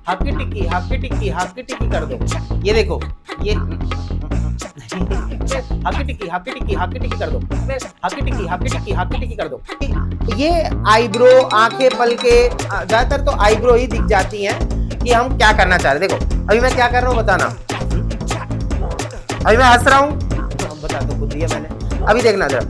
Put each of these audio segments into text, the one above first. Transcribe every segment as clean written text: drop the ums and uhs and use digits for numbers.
Hockey टिक्की hockey टिक्की hockey टिक्की कर दो। ये देखो ये हाकी टिक्की हाकी टिक्की हाकी टिक्की कर दो। हाकी टिक्की हाकी टिक्की हाकी टिक्की कर दो। ये आईब्रो, आंखें, पलके, ज्यादातर तो आईब्रो ही दिख जाती हैं कि हम क्या करना चाह रहे हैं। देखो अभी मैं क्या कर रहा हूँ बताना। अभी मैं हंस रहा हूँ, बता दो खुद दिया मैंने। अभी देखना जरा,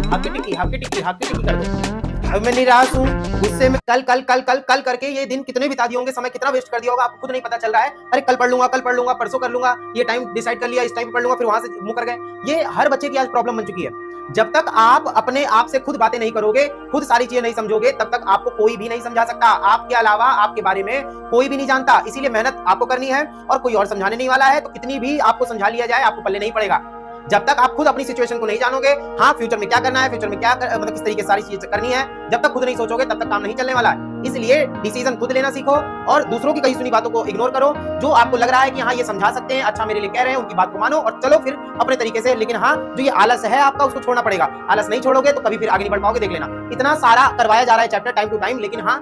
हाकी टिक्की हाकी टिक्की हाकी टिक्की कर दो। अब मैं निराश हूँ, गुस्से में कल कल कल कल कल करके ये दिन कितने बिता दिए होंगे, समय कितना वेस्ट कर दिया होगा आपको खुद नहीं पता चल रहा है। अरे कल पढ़ लूंगा परसों कर लूंगा, ये टाइम डिसाइड कर लिया इस टाइम पढ़ लूंगा, फिर वहां से मुंह कर गए। ये हर बच्चे की आज प्रॉब्लम बन चुकी है। जब तक आप अपने आप से खुद बातें नहीं करोगे, खुद सारी चीजें नहीं समझोगे, तब तक आपको कोई भी नहीं समझा सकता। आपके अलावा आपके बारे में कोई भी नहीं जानता। इसीलिए मेहनत आपको करनी है और कोई और समझाने नहीं वाला है। तो कितनी भी आपको समझा लिया जाए आपको पल्ले नहीं पड़ेगा जब तक आप खुद अपनी सिचुएशन को नहीं जानोगे। हाँ, फ्यूचर में क्या करना है, फ्यूचर में क्या मतलब किस तरीके से सारी चीजें करनी है, जब तक खुद नहीं सोचोगे तब तक काम नहीं चलने वाला है। इसलिए डिसीजन खुद लेना सीखो और दूसरों की कही सुनी बातों को इग्नोर करो। जो आपको लग रहा है कि हाँ ये समझा सकते हैं, अच्छा मेरे लिए कह रहे हैं, उनकी बात को मानो और चलो फिर अपने तरीके से। लेकिन हाँ, जो ये आलस है आपका उसको छोड़ना पड़ेगा। आलस नहीं छोड़ोगे तो कभी फिर आगे नहीं बढ़ पाओगे। देख लेना, इतना सारा करवाया जा रहा है चैप्टर टाइम टू टाइम, लेकिन हाँ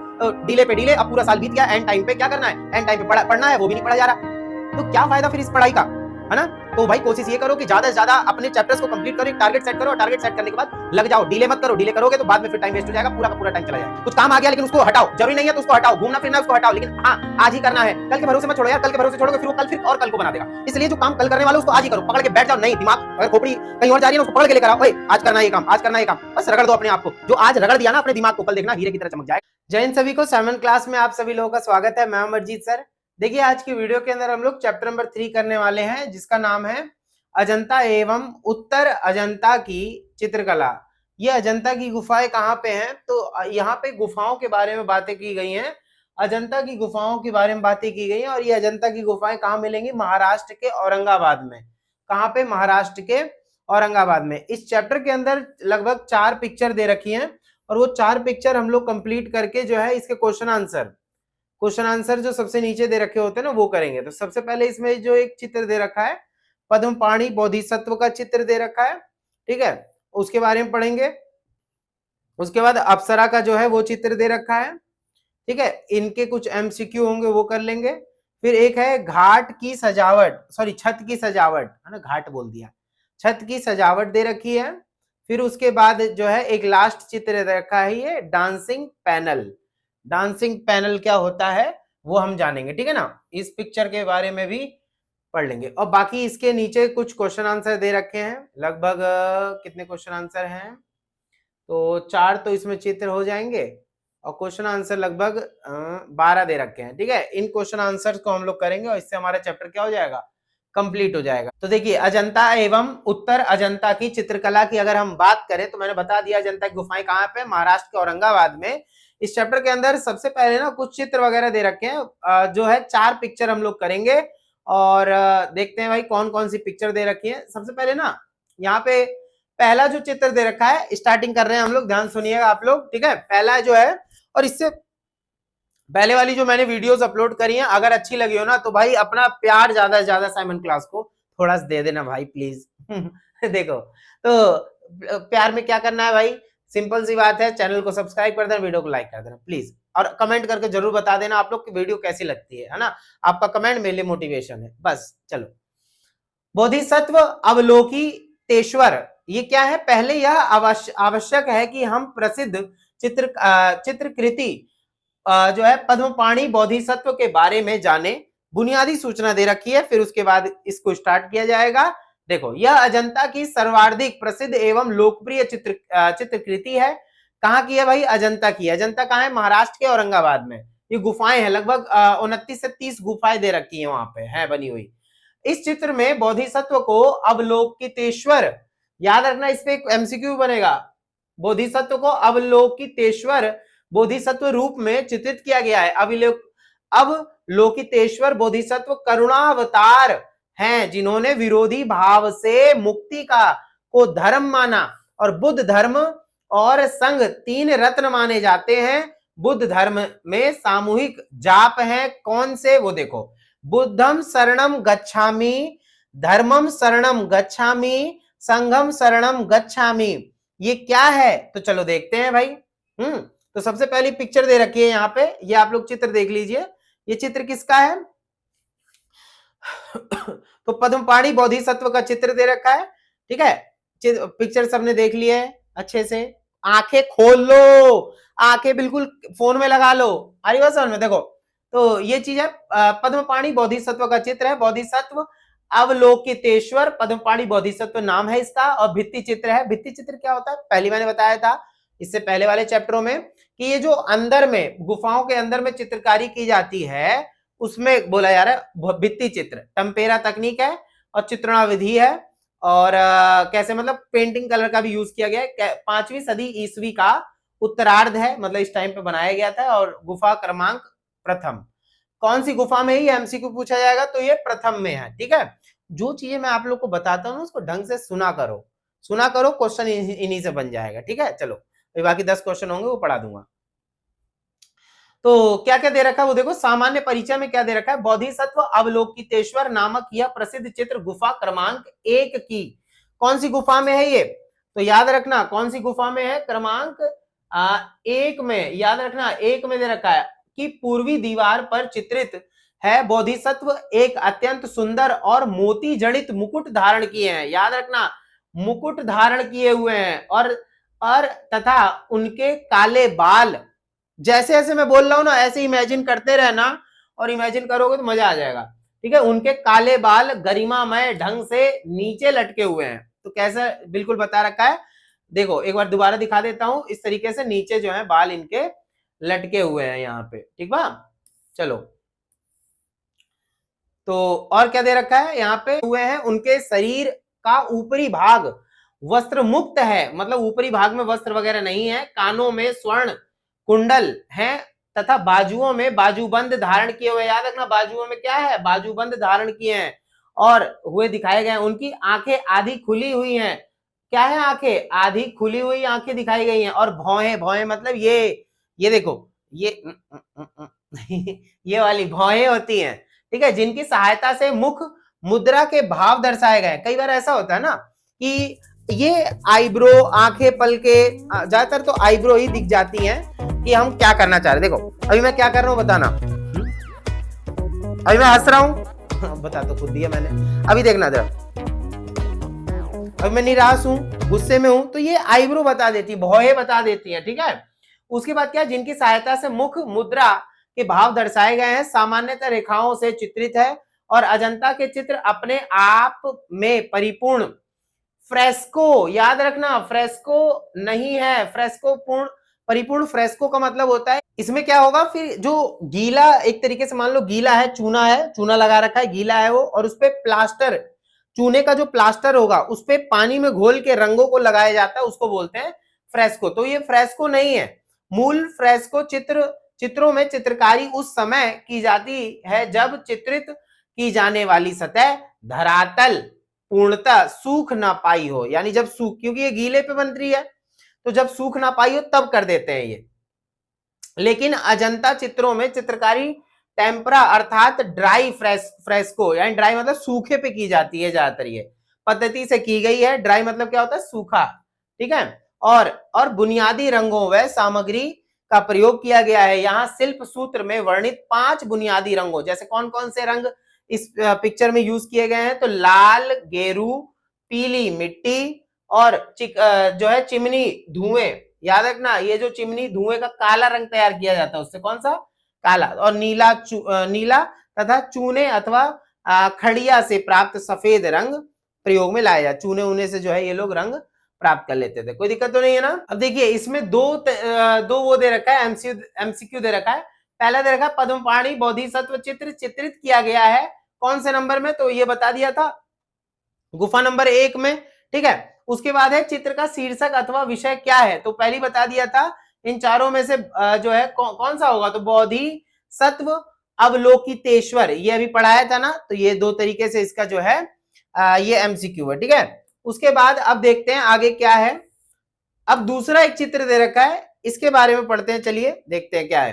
डिले पे डिले। अब पूरा साल बीत गया, एंड टाइम पे क्या करना है, एंड टाइम पे पढ़ना है, वो भी नहीं पढ़ा जा रहा। तो क्या फायदा फिर इस पढ़ाई का, है ना। तो भाई कोशिश ये करो कि ज्यादा से ज्यादा अपने चैप्टर्स को कंप्लीट करो, एक टारगेट सेट करो और टारगेट सेट करने के बाद लग जाओ। डिले मत करो, डिले करोगे तो बाद में फिर टाइम वेस्ट हो जाएगा, पूरा का पूरा टाइम चला जाएगा। कुछ काम आ गया लेकिन उसको हटाओ, जरूरी नहीं है तो उसको हटाओ, घूमना फिरना उसको हटाओ, लेकिन हाँ आज ही करना है। कल के भरोसे मत छोड़ो यार, कल के भरोसे छोड़ोगे फिर वो कल फिर और कल को बना देगा। इसलिए जो काम कल करने वाला उसको आज ही करो, पकड़ के बैठ जाओ। नहीं दिमाग अगर खोपड़ी कहीं और जा रही है उसको पकड़ के लेकर आओ, आज करना है ये काम, आज करना है ये काम, बस रगड़ दो अपने आप को। जो आज रगड़ दिया ना अपने दिमाग को, कल देखना हीरे की तरह चमक जाएगा। जय हिंद सभी को, साइमन क्लास में आप सभी लोगों का स्वागत है। मैं अमरजीत सर। देखिए आज की वीडियो के अंदर हम लोग चैप्टर नंबर 3 करने वाले हैं, जिसका नाम है अजंता एवं उत्तर अजंता की चित्रकला। ये अजंता की गुफाएं कहाँ पे हैं, तो यहाँ पे गुफाओं के बारे में बातें की गई हैं, अजंता की गुफाओं के बारे में बातें की गई हैं। और ये अजंता की गुफाएं कहाँ मिलेंगी, महाराष्ट्र के औरंगाबाद में। कहाँ पे, महाराष्ट्र के औरंगाबाद में। इस चैप्टर के अंदर लगभग 4 पिक्चर दे रखी हैं और वो 4 पिक्चर हम लोग कंप्लीट करके जो है इसके क्वेश्चन आंसर जो सबसे नीचे दे रखे होते हैं ना वो करेंगे। तो सबसे पहले इसमें जो एक चित्र दे रखा है, पद्मपाणि बोधिसत्व का चित्र दे रखा है, ठीक है, उसके बारे में पढ़ेंगे। उसके बाद अप्सरा का जो है वो चित्र दे रखा है, ठीक है, इनके कुछ एमसीक्यू होंगे वो कर लेंगे। फिर एक है घाट की सजावट, सॉरी छत की सजावट, है ना, घाट बोल दिया, छत की सजावट दे रखी है। फिर उसके बाद जो है एक लास्ट चित्र दे रखा है, ये डांसिंग पैनल। डांसिंग पैनल क्या होता है वो हम जानेंगे, ठीक है ना। इस पिक्चर के बारे में भी पढ़ लेंगे। और बाकी इसके नीचे कुछ क्वेश्चन आंसर दे रखे हैं, लगभग कितने क्वेश्चन आंसर हैं, तो 4 तो इसमें चित्र हो जाएंगे और क्वेश्चन आंसर लगभग 12 दे रखे हैं, ठीक है। इन क्वेश्चन आंसर को हम लोग करेंगे और इससे हमारा चैप्टर क्या हो जाएगा, कंप्लीट हो जाएगा। तो देखिए अजंता एवं उत्तर अजंता की चित्रकला की अगर हम बात करें तो मैंने बता दिया अजंता की गुफाएं कहाँ पे, महाराष्ट्र के औरंगाबाद में। इस चैप्टर के अंदर सबसे पहले ना कुछ चित्र वगैरह दे रखे हैं, जो है 4 पिक्चर हम लोग करेंगे और देखते हैं भाई कौन कौन सी पिक्चर दे रखी है। सबसे पहले ना यहाँ पे पहला जो चित्र दे रखा है, स्टार्टिंग कर रहे हैं हम लोग, ध्यान सुनिएगा आप लोग, ठीक है। पहला जो है, और इससे पहले वाली जो मैंने वीडियोस अपलोड करी हैं अगर अच्छी लगी हो ना तो भाई अपना प्यार ज्यादा से ज्यादा साइमन क्लास को थोड़ा सा दे देना भाई प्लीज। देखो तो प्यार में क्या करना है भाई, सिंपल सी बात है, चैनल को सब्सक्राइब कर देना, वीडियो को लाइक कर देना प्लीज, और कमेंट करके जरूर बता देना आप लोग की वीडियो कैसी लगती है ना। आपका कमेंट मेरे लिए मोटिवेशन है, बस चलो। बोधिसत्व अवलोकितेश्वर, ये क्या है, पहले यह आवश्यक है कि हम प्रसिद्ध चित्रकृति जो है पद्मपाणि बोधिसत्व के बारे में जाने। बुनियादी सूचना दे रखी है, फिर उसके बाद इसको स्टार्ट किया जाएगा। देखो यह अजंता की सर्वाधिक प्रसिद्ध एवं लोकप्रिय चित्रकृति है। कहाँ की है भाई, अजंता की। अजंता कहाँ है, महाराष्ट्र के औरंगाबाद में। ये गुफाएं हैं, लगभग 29 से 30 गुफाएं दे रखी है वहां पे, है बनी हुई। इस चित्र में बोधिसत्व को अवलोकितेश्वर, याद रखना इस पे एक एमसीक्यू बनेगा, बोधिसत्व को अवलोकितेश्वर बोधिसत्व रूप में चित्रित किया गया है। अवलोकितेश्वर बोधिसत्व करुणावतार हैं, जिन्होंने विरोधी भाव से मुक्ति को धर्म माना, और बुद्ध धर्म और संघ 3 रत्न माने जाते हैं। बुद्ध धर्म में सामूहिक जाप है, कौन से, वो देखो, बुद्धम शरणम गच्छामि, धर्मम शरणम गच्छामि, संघम शरणम गच्छामि। ये क्या है तो चलो देखते हैं भाई। तो सबसे पहली पिक्चर दे रखी है यहाँ पे, ये आप लोग चित्र देख लीजिए। ये चित्र किसका है? तो पद्मपाणि बोधिसत्व का चित्र दे रखा है, ठीक है। पिक्चर सबने देख लिया है अच्छे से, आंखें खोल लो, आंखें बिल्कुल फोन में लगा लो, आ बात समझ में? देखो तो ये चीज है, पद्मपाणि बोधिसत्व का चित्र है, बोधिसत्व अवलोकितेश्वर पद्मपाणि बोधिसत्व नाम है इसका। और भित्ति चित्र है। भित्ति चित्र क्या होता है? पहले मैंने बताया था इससे पहले वाले चैप्टरों में कि ये जो अंदर में गुफाओं के अंदर में चित्रकारी की जाती है उसमें बोला जा रहा है भित्ति चित्र। टम्पेरा तकनीक है और चित्रणा विधि है, और कैसे मतलब पेंटिंग कलर का भी यूज किया गया है। 5वीं सदी ईस्वी का उत्तरार्ध है, मतलब इस टाइम पे बनाया गया था। और गुफा क्रमांक प्रथम, कौन सी गुफा में ही एमसीक्यू पूछा जाएगा, तो ये प्रथम में है, ठीक है। जो चीजें मैं आप लोग को बताता हूँ उसको ढंग से सुना करो, सुना करो, क्वेश्चन इन्हीं से बन जाएगा, ठीक है। चलो बाकी 10 क्वेश्चन होंगे वो पढ़ा दूंगा। तो क्या क्या दे रखा है वो देखो। सामान्य परिचय में क्या दे रखा है? बोधिसत्व अवलोकितेश्वर नामक यह प्रसिद्ध चित्र गुफा क्रमांक 1 की, कौन सी गुफा में है ये? तो याद रखना कौन सी गुफा में है? क्रमांक 1 में, याद रखना 1 में दे रखा है कि पूर्वी दीवार पर चित्रित है बोधिसत्व एक अत्यंत सुंदर और मोती जड़ित मुकुट धारण किए हैं। याद रखना मुकुट धारण किए हुए हैं, और तथा उनके काले बाल, जैसे जैसे मैं बोल रहा हूं ना ऐसे इमेजिन करते रहना, और इमेजिन करोगे तो मजा आ जाएगा, ठीक है। उनके काले बाल गरिमामय ढंग से नीचे लटके हुए हैं। तो कैसा बिल्कुल बता रखा है, देखो एक बार दोबारा दिखा देता हूं। इस तरीके से नीचे जो है बाल इनके लटके हुए हैं यहाँ पे, ठीक बा। चलो तो और क्या दे रखा है यहाँ पे? हुए हैं उनके शरीर का ऊपरी भाग वस्त्र मुक्त है, मतलब ऊपरी भाग में वस्त्र वगैरह नहीं है। कानों में स्वर्ण कुंडल हैं तथा बाजुओं में बाजूबंद धारण किए हुए। याद रखना बाजुओं में क्या है? बाजूबंद धारण किए हैं और हुए दिखाए गए हैं। उनकी आंखें आधी खुली हुई हैं। क्या है? आंखें आधी खुली हुई आंखें दिखाई गई हैं। और भौहें, भौहें मतलब ये देखो ये ये वाली भौहें होती हैं, ठीक है, जिनकी सहायता से मुख मुद्रा के भाव दर्शाए गए। कई बार ऐसा होता है ना कि ये आईब्रो, आंखें, पलके, ज्यादातर तो आईब्रो ही दिख जाती हैं कि हम क्या करना चाह रहे हैं। देखो अभी मैं क्या कर रहा हूं बताना, अभी मैं हंस रहा हूं बता तो खुद दिया मैंने, अभी देखना जरा। अभी मैं निराश हूं, गुस्से में हूं, तो ये आईब्रो बता देती, भौहें बता देती है, ठीक है। उसके बाद क्या? जिनकी सहायता से मुख मुद्रा के भाव दर्शाए गए हैं, सामान्यतः रेखाओं से चित्रित है और अजंता के चित्र अपने आप में परिपूर्ण फ्रेस्को, याद रखना फ्रेस्को नहीं है, फ्रेस्को पूर्ण परिपूर्ण फ्रेस्को का मतलब होता है इसमें क्या होगा फिर, जो गीला, एक तरीके से मान लो गीला है, चूना लगा रखा है, गीला है वो, और उस पे प्लास्टर, चूने का जो प्लास्टर होगा उस पे पानी में घोल के रंगों को लगाया जाता है, उसको बोलते हैं फ्रेस्को। तो ये फ्रेस्को नहीं है। मूल फ्रेस्को चित्रों में चित्रकारी उस समय की जाती है जब चित्रित की जाने वाली सतह धरातल पूर्णतः सूख ना पाई हो, यानी जब सूख, क्योंकि ये गीले पे बन रही है तो जब सूख ना पाई हो तब कर देते हैं ये। लेकिन अजंता चित्रों में चित्रकारी टेम्परा अर्थात ड्राई फ्रेस्को, यानी ड्राई मतलब सूखे पे की जाती है ज्यादातर, ये पद्धति से की गई है। ड्राई मतलब क्या होता है? सूखा, ठीक है। और बुनियादी रंगों व सामग्री का प्रयोग किया गया है। यहाँ शिल्प सूत्र में वर्णित 5 बुनियादी रंगों, जैसे कौन कौन से रंग इस पिक्चर में यूज किए गए हैं? तो लाल, गेरू, पीली मिट्टी, और जो है चिमनी धुएं। याद रखना ये जो चिमनी धुएं का काला रंग तैयार किया जाता है उससे, कौन सा? काला। और नीला तथा चूने अथवा खड़िया से प्राप्त सफेद रंग प्रयोग में लाया जाए। चूने ऊने से जो है ये लोग रंग प्राप्त कर लेते थे। कोई दिक्कत तो नहीं है ना? अब देखिए इसमें दो वो दे रखा है, एमसीक्यू दे रखा है। पहला दे रखा है पद्मपाणि बोधिसत्व चित्र चित्रित किया गया है कौन से नंबर में? तो ये बता दिया था गुफा नंबर 1 में, ठीक है। उसके बाद है चित्र का शीर्षक अथवा विषय क्या है? तो पहले बता दिया था इन चारों में से जो है कौन सा होगा? तो बोधिसत्व अवलोकितेश्वर, ये अभी पढ़ाया था ना। तो ये 2 तरीके से इसका जो है ये एमसीक्यू है, ठीक है। उसके बाद अब देखते हैं आगे क्या है। अब दूसरा एक चित्र दे रखा है, इसके बारे में पढ़ते हैं, चलिए देखते हैं क्या है।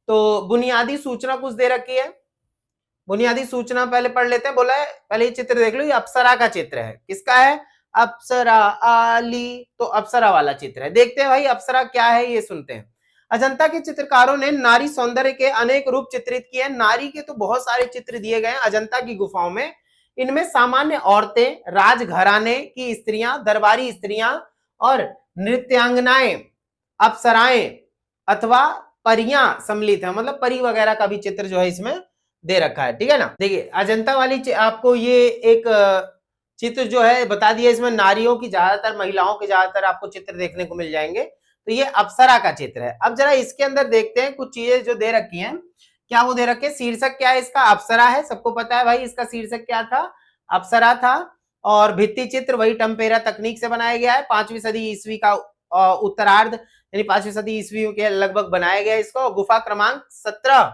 तो बुनियादी सूचना कुछ दे रखी है, बुनियादी सूचना पहले पढ़ लेते हैं। बोला है पहले ये चित्र देख लो, ये अप्सरा का चित्र है। किसका है? अप्सरा आली, तो अप्सरा वाला चित्र है। देखते हैं भाई अप्सरा क्या है, ये सुनते हैं। अजंता के चित्रकारों ने नारी सौंदर्य के अनेक रूप चित्रित किए। नारी के तो बहुत सारे चित्र दिए गए हैं अजंता की गुफाओं में। इनमें सामान्य औरतें, राजघराने की स्त्रियां, दरबारी स्त्रियां और नृत्यांगनाएं, अप्सराएं अथवा परियां सम्मिलित है। मतलब परी वगैरह का भी चित्र जो है इसमें दे रखा है। ठीक है ना। देखिए अजंता वाली आपको ये एक चित्र जो है बता दिया, इसमें नारियों की ज्यादातर, महिलाओं के ज्यादातर आपको चित्र देखने को मिल जाएंगे। तो ये अप्सरा का चित्र है। अब जरा इसके अंदर देखते हैं कुछ चीजें जो दे रखी हैं। क्या वो दे रखे, शीर्षक क्या है इसका, अप्सरा है। सबको पता है भाई इसका शीर्षक क्या था, अप्सरा था। और भित्ति चित्र वही टम्पेरा तकनीक से बनाया गया है। 5वीं सदी ईस्वी का उत्तरार्ध यानी 5वीं सदी ईस्वी के लगभग बनाया गया इसको। गुफा क्रमांक 17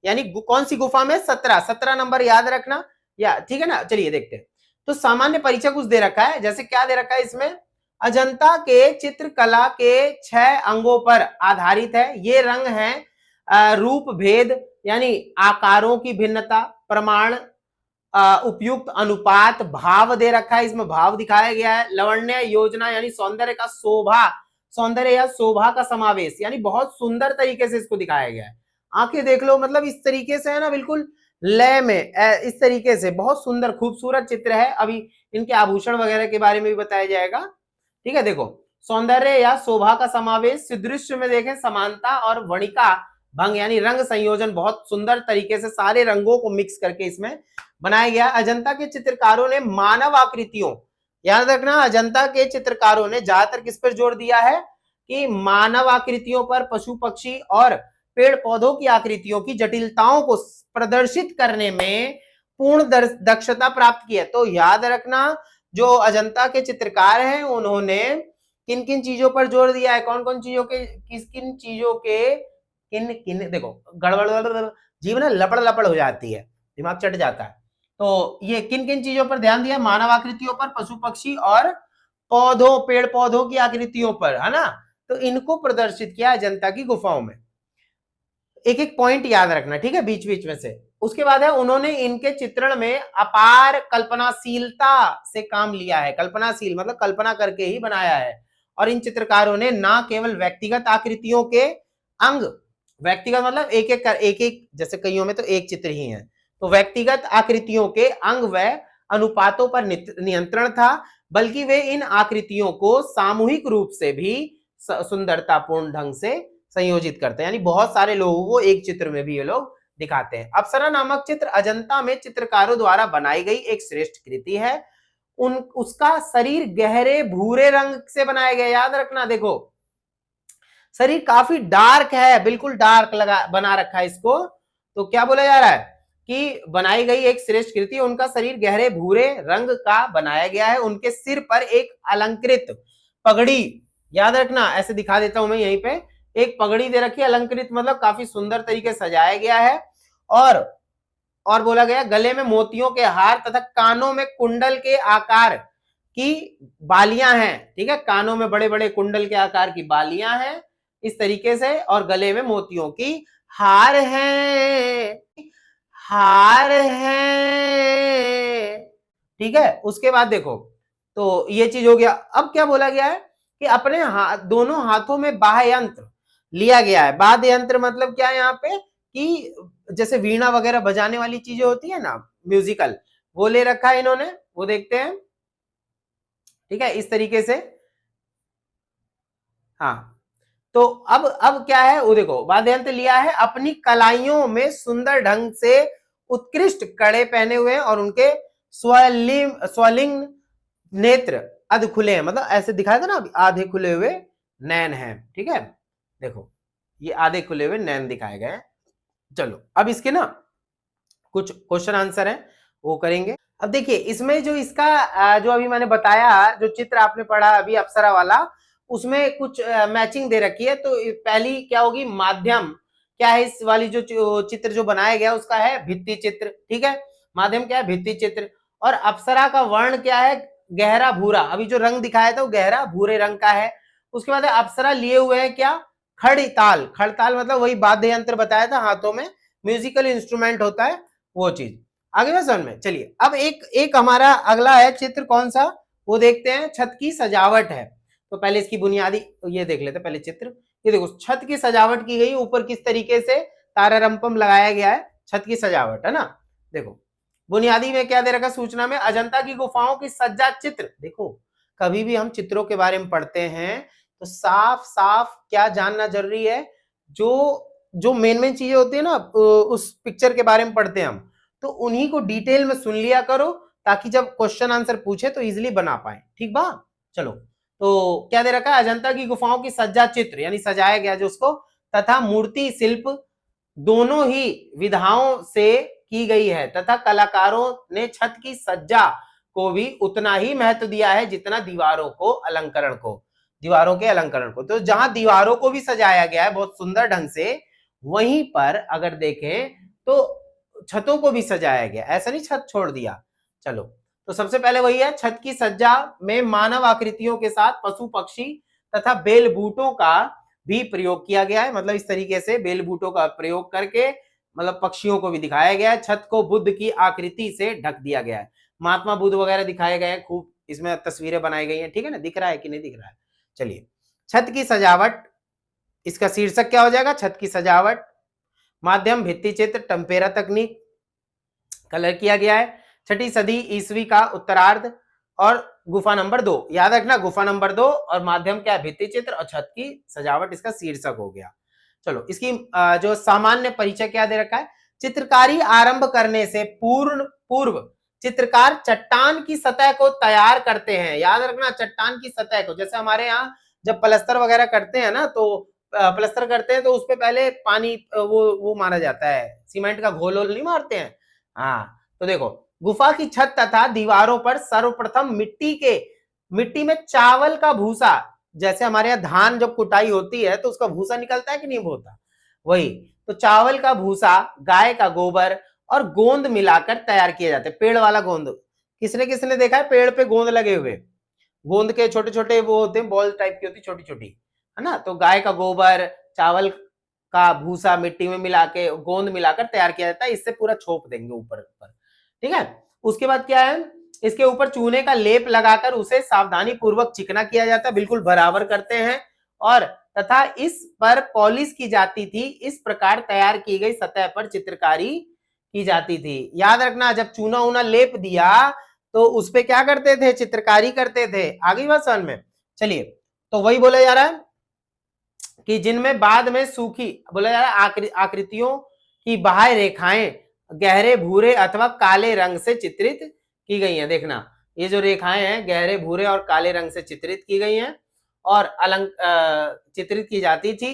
यानी कौन सी गुफा में, 17 नंबर याद रखना या, ठीक है ना। चलिए देखते हैं। तो सामान्य परिचय कुछ दे रखा है, जैसे क्या दे रखा है इसमें, अजंता के चित्रकला के 6 अंगों पर आधारित है। ये रंग है रूप भेद यानी आकारों की भिन्नता, प्रमाण, उपयुक्त अनुपात, भाव दे रखा है, इसमें भाव दिखाया गया है। लवण्य योजना यानी सौंदर्य का शोभा, सौंदर्य या शोभा का समावेश यानी बहुत सुंदर तरीके से इसको दिखाया गया है। आंखें देख लो, मतलब इस तरीके से है ना, बिल्कुल लय में, इस तरीके से बहुत सुंदर खूबसूरत चित्र है। अभी इनके आभूषण वगैरह के बारे में भी बताया जाएगा। ठीक है, देखो सौंदर्य या शोभा का समावेश, दृश्य में देखें समानता और वणिका भंग यानी रंग संयोजन, बहुत सुंदर तरीके से सारे रंगों को मिक्स करके इसमें बनाया गया। अजंता के चित्रकारों ने मानव आकृतियों, याद रखना अजंता के चित्रकारों ने ज्यादातर किस पर जोर दिया है कि मानव आकृतियों पर, पशु पक्षी और पेड़ पौधों की आकृतियों की जटिलताओं को प्रदर्शित करने में पूर्ण दक्षता प्राप्त की है। तो याद रखना जो अजंता के चित्रकार हैं उन्होंने किन किन चीजों पर जोर दिया है, कौन कौन चीजों के, किस किन चीजों के, किन किन, देखो गड़बड़ जीवन लपड़ लपड़ हो जाती है, दिमाग चट जाता है। तो ये किन किन चीजों पर ध्यान दिया, मानव आकृतियों पर, पशु पक्षी और पौधों, पेड़ पौधों की आकृतियों पर, है ना। तो इनको प्रदर्शित किया अजंता की गुफाओं में। एक एक पॉइंट याद रखना, ठीक है, बीच बीच में से। उसके बाद है उन्होंने इनके चित्रण में अपार कल्पनाशीलता से काम लिया है। कल्पनाशील मतलब कल्पना करके ही बनाया है। और इन चित्रकारों ने ना केवल व्यक्तिगत आकृतियों के अंग, व्यक्तिगत मतलब एक एक कर, एक एक, जैसे कईयों में तो एक चित्र ही है, तो व्यक्तिगत आकृतियों के अंग व अनुपातों पर नियंत्रण था, बल्कि वे इन आकृतियों को सामूहिक रूप से भी सुंदरतापूर्ण ढंग से संयोजित करते हैं। यानी बहुत सारे लोगों को एक चित्र में भी ये लोग दिखाते हैं। अप्सरा नामक चित्र अजंता में चित्रकारों द्वारा बनाई गई एक श्रेष्ठ कृति है। उसका शरीर गहरे भूरे रंग से बनाया गया, याद रखना। देखो शरीर काफी डार्क है, बिल्कुल डार्क लगा बना रखा है इसको। तो क्या बोला जा रहा है कि बनाई गई एक श्रेष्ठ कृति, उनका शरीर गहरे भूरे रंग का बनाया गया है। उनके सिर पर एक अलंकृत पगड़ी, याद रखना, ऐसे दिखा देता हूं मैं, यहीं पे एक पगड़ी दे रखी है, अलंकृत मतलब काफी सुंदर तरीके से सजाया गया है। और बोला गया गले में मोतियों के हार तथा कानों में कुंडल के आकार की बालियां हैं। ठीक है, कानों में बड़े बड़े कुंडल के आकार की बालियां हैं इस तरीके से, और गले में मोतियों की हार है, हार है। ठीक है, उसके बाद देखो, तो ये चीज हो गया। अब क्या बोला गया है कि अपने दोनों हाथों में बाह्य यंत्र लिया गया है। वाद्य यंत्र मतलब क्या है यहाँ पे कि जैसे वीणा वगैरह बजाने वाली चीजें होती है ना, म्यूजिकल, वो ले रखा है इन्होंने, वो देखते हैं। ठीक है, इस तरीके से। हाँ, तो अब क्या है वो देखो, वाद्य यंत्र लिया है, अपनी कलाइयों में सुंदर ढंग से उत्कृष्ट कड़े पहने हुए हैं और उनके स्वलिंग नेत्र अध खुले हैं, मतलब ऐसे दिखाया था ना आधे खुले हुए नैन हैं। ठीक है, देखो ये आधे खुले हुए नैन दिखाए गए हैं। चलो अब इसके ना कुछ क्वेश्चन आंसर है वो करेंगे। अब देखिए इसमें जो इसका जो अभी मैंने बताया, जो चित्र आपने पढ़ा अभी अप्सरा वाला, उसमें कुछ मैचिंग दे रखी है। तो पहली क्या होगी, माध्यम क्या है इस वाली जो चित्र जो बनाया गया उसका है भित्ति चित्र। ठीक है, माध्यम क्या है, भित्ति चित्र। और अप्सरा का वर्ण क्या है, गहरा भूरा, अभी जो रंग दिखाया था वो गहरा भूरे रंग का है। उसके बाद अप्सरा लिए हुए हैं क्या, खड़ताल। खड़ताल मतलब वही वाद्य यंत्र बताया था, हाथों में म्यूजिकल इंस्ट्रूमेंट होता है वो चीज। आगे में समझ में, चलिए अब एक हमारा अगला है चित्र, कौन सा वो देखते हैं। छत की सजावट है, तो पहले इसकी बुनियादी ये देख लेते हैं पहले चित्र। ये देखो छत की सजावट की गई, ऊपर किस तरीके से तारारंपम लगाया गया है, छत की सजावट है ना। देखो बुनियादी में क्या दे रखा सूचना में, अजंता की गुफाओं की सज्जा चित्र। देखो कभी भी हम चित्रों के बारे में पढ़ते हैं तो साफ साफ क्या जानना जरूरी है, जो जो मेन चीजें होती है ना उस पिक्चर के बारे में पढ़ते हैं हम, तो उन्हीं को डिटेल में सुन लिया करो, ताकि जब क्वेश्चन आंसर पूछे तो इजिली बना पाए। ठीक बा, चलो तो क्या दे रखा है, अजंता की गुफाओं की सज्जा चित्र यानी सजाया गया जो उसको, तथा मूर्ति शिल्प दोनों ही विधाओं से की गई है, तथा कलाकारों ने छत की सज्जा को भी उतना ही महत्व दिया है जितना दीवारों को अलंकरण को, दीवारों के अलंकरण को। तो जहां दीवारों को भी सजाया गया है बहुत सुंदर ढंग से, वहीं पर अगर देखें तो छतों को भी सजाया गया, ऐसा नहीं छत छोड़ दिया। चलो तो सबसे पहले वही है, छत की सज्जा में मानव आकृतियों के साथ पशु पक्षी तथा बेल बूटों का भी प्रयोग किया गया है। मतलब इस तरीके से बेल बूटों का प्रयोग करके मतलब पक्षियों को भी दिखाया गया है। छत को बुद्ध की आकृति से ढक दिया गया है, महात्मा बुद्ध वगैरह दिखाए गए हैं, खूब इसमें तस्वीरें बनाई गई हैं। ठीक है ना, दिख रहा है कि नहीं दिख रहा है। चलिए छत की सजावट, इसका शीर्षक क्या हो जाएगा, छत की सजावट। माध्यम भित्ति चित्र, टम्पेरा तकनीक, कलर किया गया है। छठी सदी ईस्वी का उत्तरार्ध, और गुफा नंबर 2, याद रखना गुफा नंबर 2, और माध्यम क्या, भित्ति चित्र, और छत की सजावट इसका शीर्षक हो गया। चलो इसकी जो सामान्य परिचय क्या दे रखा है, चित्रकारी आरंभ करने से पूर्व चित्रकार चट्टान की सतह को तैयार करते हैं। याद रखना चट्टान की सतह को, जैसे हमारे यहाँ जब प्लस्तर वगैरह करते हैं ना, तो प्लस्तर करते हैं तो उसपे पहले पानी वो मारा जाता है, सीमेंट का घोल नहीं मारते हैं। हाँ तो देखो गुफा की छत तथा दीवारों पर सर्वप्रथम मिट्टी में चावल का भूसा, जैसे हमारे यहाँ धान जब कुटाई होती है तो उसका भूसा निकलता है कि नहीं होता, वही तो चावल का भूसा, गाय का गोबर और गोंद मिलाकर तैयार किए जाते हैं। पेड़ वाला गोंद, किसने किसने देखा है पेड़ पे गोंद लगे हुए, गोंद के छोटे छोटे वो होते हैं, बॉल टाइप की होती छोटी छोटी, है ना। तो गाय का गोबर, चावल का भूसा मिट्टी में मिला के गोंद मिलाकर तैयार किया जाता है, इससे पूरा छोप देंगे ऊपर ऊपर। ठीक है, उसके बाद क्या है, इसके ऊपर चूने का लेप लगाकर उसे सावधानी पूर्वक चिकना किया जाता है, बिल्कुल बराबर करते हैं, और तथा इस पर पॉलिश की जाती थी। इस प्रकार तैयार की गई सतह पर चित्रकारी की जाती थी। याद रखना जब चूना ऊना लेप दिया तो उस पे क्या करते थे, चित्रकारी करते थे। आगे बात समझ में। चलिए तो वही बोला जा रहा है कि जिनमें बाद में सूखी, बोला जा रहा है आकृतियों की बाह्य रेखाएं गहरे भूरे अथवा काले रंग से चित्रित की गई हैं। देखना ये जो रेखाएं हैं गहरे भूरे और काले रंग से चित्रित की गई हैं और चित्रित की जाती थी,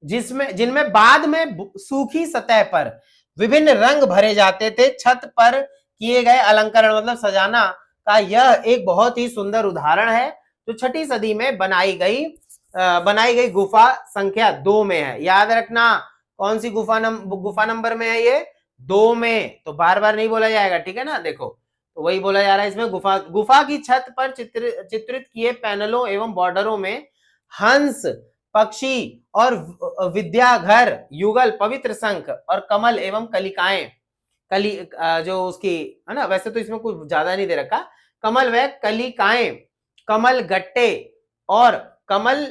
जिनमें बाद में सूखी सतह पर विभिन्न रंग भरे जाते थे। छत पर किए गए अलंकरण मतलब सजाना का यह एक बहुत ही सुंदर उदाहरण है, जो छठी सदी में बनाई गई गुफा संख्या 2 में है। याद रखना कौन सी गुफा नंबर में है, ये 2 में, तो बार बार नहीं बोला जाएगा। ठीक है ना, देखो तो वही बोला जा रहा है इसमें, गुफा की छत पर चित्रित किए पैनलों एवं बॉर्डरों में हंस, पक्षी और विद्याघर, युगल, पवित्र शंख और कमल एवं कलिकाएं, जो उसकी है ना, वैसे तो इसमें कुछ ज्यादा नहीं दे रखा, कमल व कलिकाएं, कमल गट्टे और कमल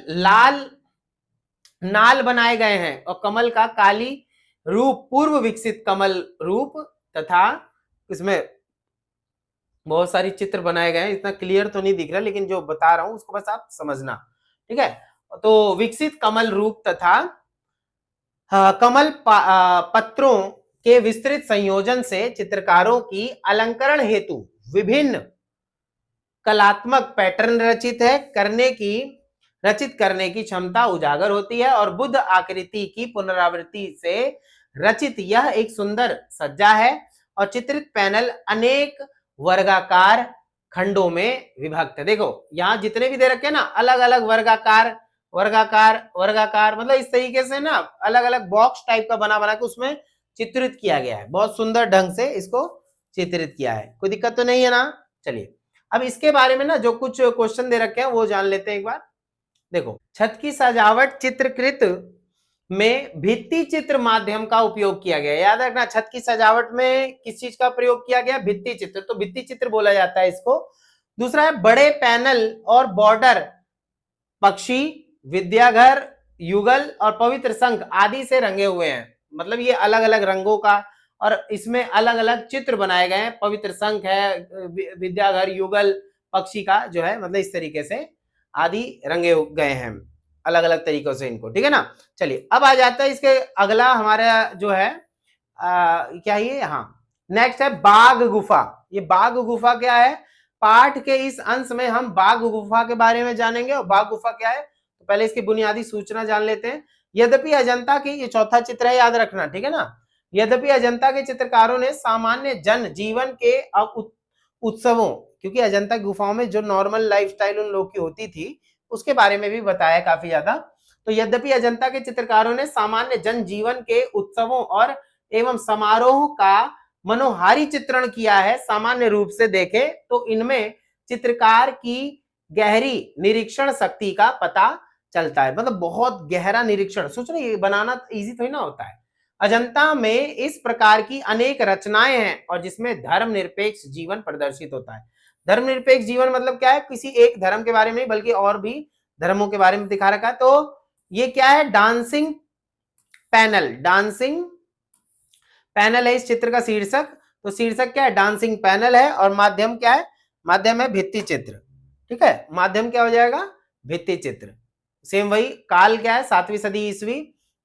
नाल बनाए गए हैं, और कमल का काली रूप, पूर्व विकसित कमल रूप, तथा इसमें बहुत सारी चित्र बनाए गए हैं। इतना क्लियर तो नहीं दिख रहा, लेकिन जो बता रहा हूं उसको बस आप समझना। ठीक है, तो विकसित कमल रूप तथा कमल पत्रों के विस्तृत संयोजन से चित्रकारों की अलंकरण हेतु विभिन्न कलात्मक पैटर्न रचित करने की क्षमता उजागर होती है, और बुद्ध आकृति की पुनरावृत्ति से रचित यह एक सुंदर सज्जा है, और चित्रित पैनल अनेक वर्गाकार खंडों में विभक्त है। देखो यहाँ जितने भी दे रखे हैं ना, अलग अलग वर्गाकार मतलब इस तरीके से ना अलग अलग बॉक्स टाइप का बना के उसमें चित्रित किया गया है, बहुत सुंदर ढंग से इसको चित्रित किया है। कोई दिक्कत तो नहीं है ना। चलिए अब इसके बारे में ना जो कुछ क्वेश्चन दे रखे हैं वो जान लेते हैं एक बार। देखो छत की सजावट चित्रकृत में भित्ति चित्र माध्यम का उपयोग किया गया। याद रखना छत की सजावट में किस चीज का प्रयोग किया गया, भित्ति चित्र, तो भित्ति चित्र बोला जाता है इसको। दूसरा है बड़े पैनल और बॉर्डर, पक्षी, विद्याघर, युगल और पवित्र संघ आदि से रंगे हुए हैं। मतलब ये अलग अलग रंगों का और इसमें अलग अलग चित्र बनाए गए हैं। पवित्र संघ है, विद्याघर, युगल पक्षी का जो है, मतलब इस तरीके से आदि रंगे गए हैं अलग अलग तरीकों से इनको, ठीक है ना। चलिए अब आ जाता है इसके अगला हमारा जो है क्या ये, हाँ नेक्स्ट है बाघ गुफा। ये बाघ गुफा क्या है, पाठ के इस अंश में हम बाघ गुफा के बारे में जानेंगे। और बाघ गुफा क्या है, तो पहले इसकी बुनियादी सूचना जान लेते हैं। यद्यपि अजंता की, ये चौथा चित्र है, याद रखना, ठीक है ना। यद्यपि अजंता के चित्रकारों ने सामान्य जन जीवन के उत्सवों, क्योंकि अजंता गुफाओं में जो नॉर्मल लाइफस्टाइल उन लोगों की होती थी उसके बारे में भी बताया काफी ज्यादा। तो यद्यपि अजंता के चित्रकारों ने सामान्य जन जीवन के उत्सवों और एवं समारोह का मनोहारी चित्रण किया है, सामान्य रूप से देखें तो इनमें चित्रकार की गहरी निरीक्षण शक्ति का पता चलता है। मतलब बहुत गहरा निरीक्षण, सोच रहे ये बनाना इजी थोड़ी ना होता है। अजंता में इस प्रकार की अनेक रचनाएं हैं और जिसमें धर्मनिरपेक्ष जीवन प्रदर्शित होता है। धर्मनिरपेक्ष जीवन मतलब क्या है, किसी एक धर्म के बारे में नहीं बल्कि और भी धर्मों के बारे में दिखा रखा है। तो ये क्या है, डांसिंग पैनल, डांसिंग पैनल है इस चित्र का शीर्षक। तो शीर्षक क्या है, डांसिंग पैनल है। और माध्यम क्या है, माध्यम है भित्ति चित्र, ठीक है। माध्यम क्या हो जाएगा, भित्ति चित्र। सेम वही, काल क्या है 7वीं सदी ईस्वी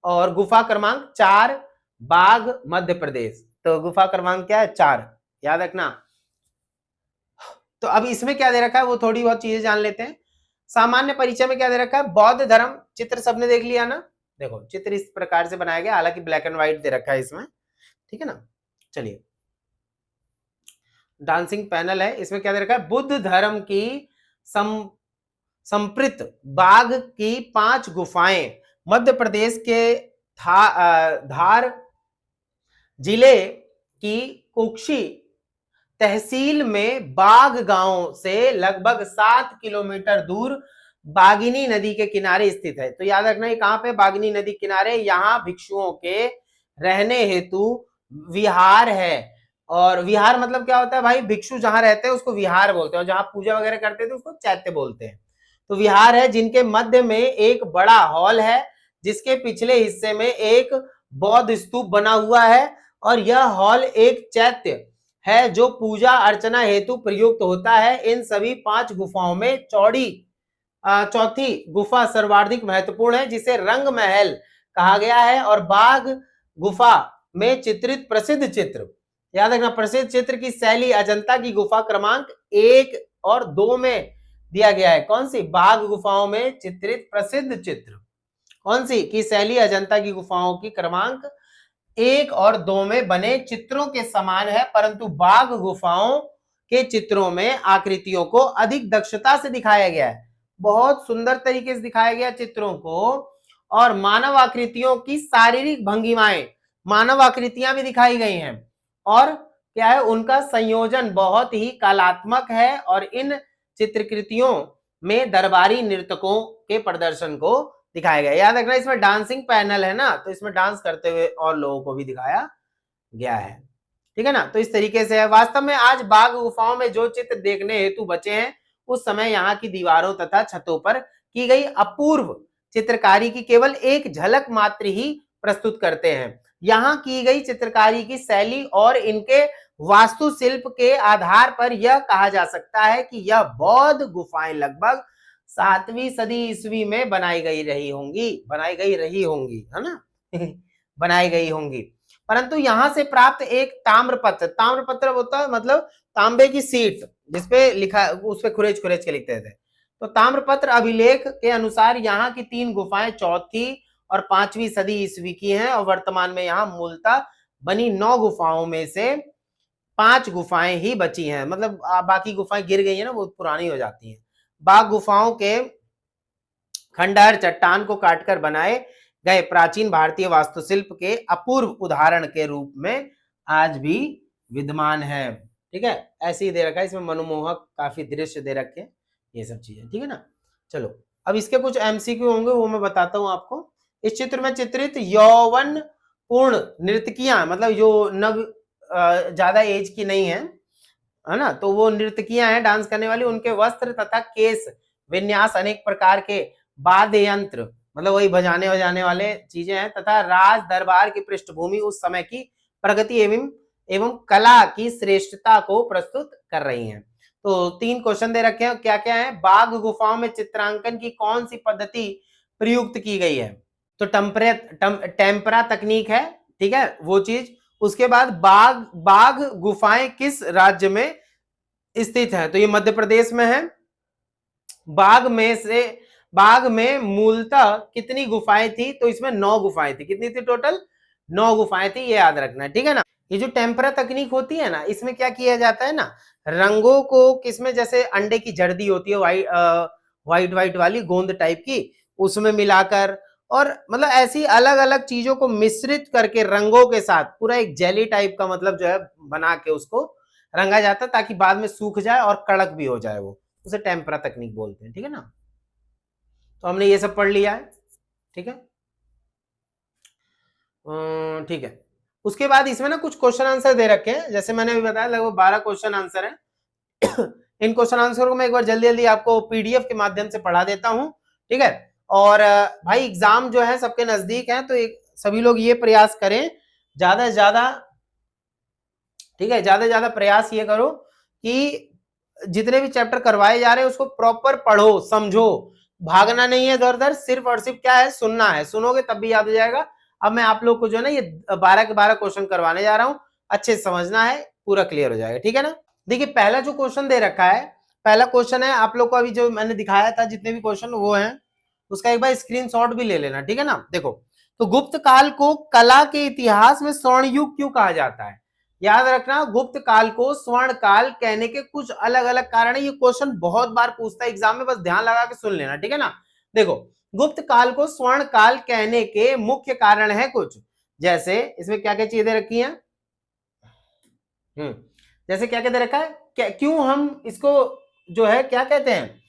और गुफा क्रमांक 4, बाघ मध्य प्रदेश। तो गुफा क्रमांक क्या है 4, याद रखना। तो अब इसमें क्या दे रखा है वो थोड़ी बहुत चीजें जान लेते हैं। सामान्य परिचय में क्या दे रखा है, बौद्ध धर्म। चित्र सबने देख लिया ना, देखो चित्र इस प्रकार से बनाया गया, हालांकि ब्लैक एंड व्हाइट दे रखा है इसमें, ठीक है ना। चलिए डांसिंग पैनल है, इसमें क्या दे रखा है, बुद्ध धर्म की संप्रित बाघ की 5 गुफाएं मध्य प्रदेश के धार जिले की कुक्षी तहसील में बाघ गांव से लगभग 7 किलोमीटर दूर बागिनी नदी के किनारे स्थित है। तो याद रखना ये कहां पे, बागिनी नदी किनारे। यहाँ भिक्षुओं के रहने हेतु विहार है। और विहार मतलब क्या होता है भाई, भिक्षु जहां रहते हैं उसको विहार बोलते हैं और जहां पूजा वगैरह करते थे उसको चैत्य बोलते हैं। तो विहार है जिनके मध्य में एक बड़ा हॉल है जिसके पिछले हिस्से में एक बौद्ध स्तूप बना हुआ है और यह हॉल एक चैत्य है जो पूजा अर्चना हेतु प्रयुक्त होता है। इन सभी 5 गुफाओं में चौथी गुफा सर्वाधिक महत्वपूर्ण है जिसे रंग महल कहा गया है। और बाघ गुफा में चित्रित प्रसिद्ध चित्र, याद रखना प्रसिद्ध चित्र की शैली अजंता की गुफा क्रमांक 1 और 2 में दिया गया है। कौन सी, बाघ गुफाओं में चित्रित प्रसिद्ध चित्र कौन सी की शैली अजंता की गुफाओं की क्रमांक 1 और 2 में बने चित्रों के समान है, परंतु बाघ गुफाओं के चित्रों में आकृतियों को अधिक दक्षता से दिखाया गया है। बहुत सुंदर तरीके से दिखाया गया चित्रों को। और मानव आकृतियों की शारीरिक भंगिमाएं, मानव आकृतियां भी दिखाई गई हैं। और क्या है, उनका संयोजन बहुत ही कलात्मक है और इन चित्रकृतियों में दरबारी नर्तकों के प्रदर्शन को दिखाया गया। याद रखना इसमें डांसिंग पैनल है ना, तो इसमें डांस करते हुए और लोगों को भी दिखाया गया है, ठीक है ना। तो इस तरीके से है। वास्तव में आज बाघ गुफाओं में जो चित्र देखने हेतु बचे हैं उस समय यहाँ की दीवारों तथा छतों पर की गई अपूर्व चित्रकारी की केवल एक झलक मात्र ही प्रस्तुत करते हैं। यहाँ की गई चित्रकारी की शैली और इनके वास्तुशिल्प के आधार पर यह कहा जा सकता है कि यह बौद्ध गुफाएं लगभग 7वीं सदी ईस्वी में बनाई गई रही होंगी, है ना बनाई गई होंगी। परंतु यहां से प्राप्त एक ताम्रपत्र, ताम्रपत्र होता है मतलब तांबे की सीट जिसपे लिखा, उस पे खुरेच के लिखते थे। तो ताम्रपत्र अभिलेख के अनुसार यहाँ की 3 गुफाएं 4वीं और 5वीं सदी ईस्वी की हैं और वर्तमान में यहाँ मूलतः बनी 9 गुफाओं में से 5 गुफाएं ही बची हैं। मतलब बाकी गुफाएं गिर गई है ना, वो पुरानी हो जाती हैं। बाघ गुफाओं के खंडहर चट्टान को काटकर बनाए गए प्राचीन भारतीय वास्तुशिल्प के अपूर्व उदाहरण के रूप में आज भी विद्यमान है, ठीक है। ऐसे ही दे रखा है, इसमें मनोमोहक काफी दृश्य दे रखे हैं, ये सब चीजें, ठीक है ना। चलो अब इसके कुछ एमसीक्यू होंगे वो मैं बताता हूं आपको। इस चित्र में चित्रित यौवन पूर्ण नर्तकियां, मतलब जो नव ज्यादा एज की नहीं है ना, तो वो नर्तकियां हैं डांस करने वाली, उनके वस्त्र तथा केस विन्यास अनेक प्रकार के वाद्य यंत्र मतलब वही बजाने बजाने वाले चीजें हैं, तथा राज दरबार की पृष्ठभूमि उस समय की प्रगति एवं कला की श्रेष्ठता को प्रस्तुत कर रही हैं। तो 3 क्वेश्चन दे रखे हैं, क्या क्या है? बाघ गुफाओं में चित्रांकन की कौन सी पद्धति प्रयुक्त की गई है? तो टेम्परा तकनीक है, ठीक है, वो चीज। उसके बाद बाघ गुफाएं किस राज्य में स्थित है? तो ये मध्य प्रदेश में है। बाघ में मूलतः कितनी गुफाएं थी? तो इसमें 9 गुफाएं थी। कितनी थी टोटल? 9 गुफाएं थी, ये याद रखना है, ठीक है ना। ये जो टेम्परा तकनीक होती है ना, इसमें क्या किया जाता है ना, रंगों को किसमें, जैसे अंडे की जर्दी होती है व्हाइट वाली गोंद टाइप की, उसमें मिलाकर, और मतलब ऐसी अलग अलग चीजों को मिश्रित करके रंगों के साथ पूरा एक जेली टाइप का मतलब जो है बना के उसको रंगा जाता है, ताकि बाद में सूख जाए और कड़क भी हो जाए, वो उसे टेम्परा तकनीक बोलते हैं, ठीक है ना। तो हमने ये सब पढ़ लिया है, ठीक है। ठीक है, उसके बाद इसमें ना कुछ क्वेश्चन आंसर दे रखे हैं, जैसे मैंने अभी बताया लगभग 12 क्वेश्चन आंसर है। इन क्वेश्चन आंसर को मैं एक बार जल्दी जल्दी आपको पीडीएफ के माध्यम से पढ़ा देता हूं, ठीक है। और भाई एग्जाम जो है सबके नजदीक है, तो सभी लोग ये प्रयास करें ज्यादा से ज्यादा, ठीक है, ज्यादा से ज्यादा प्रयास ये करो कि जितने भी चैप्टर करवाए जा रहे हैं उसको प्रॉपर पढ़ो, समझो, भागना नहीं है इधर उधर, सिर्फ और सिर्फ क्या है, सुनना है। सुनोगे तब भी याद हो जाएगा। अब मैं आप लोग को जो है ना ये 12 के 12 क्वेश्चन करवाने जा रहा हूं, अच्छे से समझना है, पूरा क्लियर हो जाएगा, ठीक है ना। देखिए पहला जो क्वेश्चन दे रखा है, पहला क्वेश्चन है आप लोग को अभी जो मैंने दिखाया था, जितने भी क्वेश्चन वो हैं उसका एक बार स्क्रीनशॉट भी ले लेना, ठीक है ना। देखो, तो गुप्त काल को कला के इतिहास में स्वर्ण युग क्यों कहा जाता है? याद रखना, गुप्त काल को स्वर्ण काल कहने के कुछ अलग अलग कारण है। ये क्वेश्चन बहुत बार पूछता है एग्जाम में, बस ध्यान लगा के सुन लेना, ठीक है ना। देखो, गुप्त काल को स्वर्ण काल कहने के मुख्य कारण है कुछ, जैसे इसमें क्या क्या चीजें रखी हैं, जैसे क्या क्या दे रखा है, क्यों हम इसको जो है क्या कहते हैं,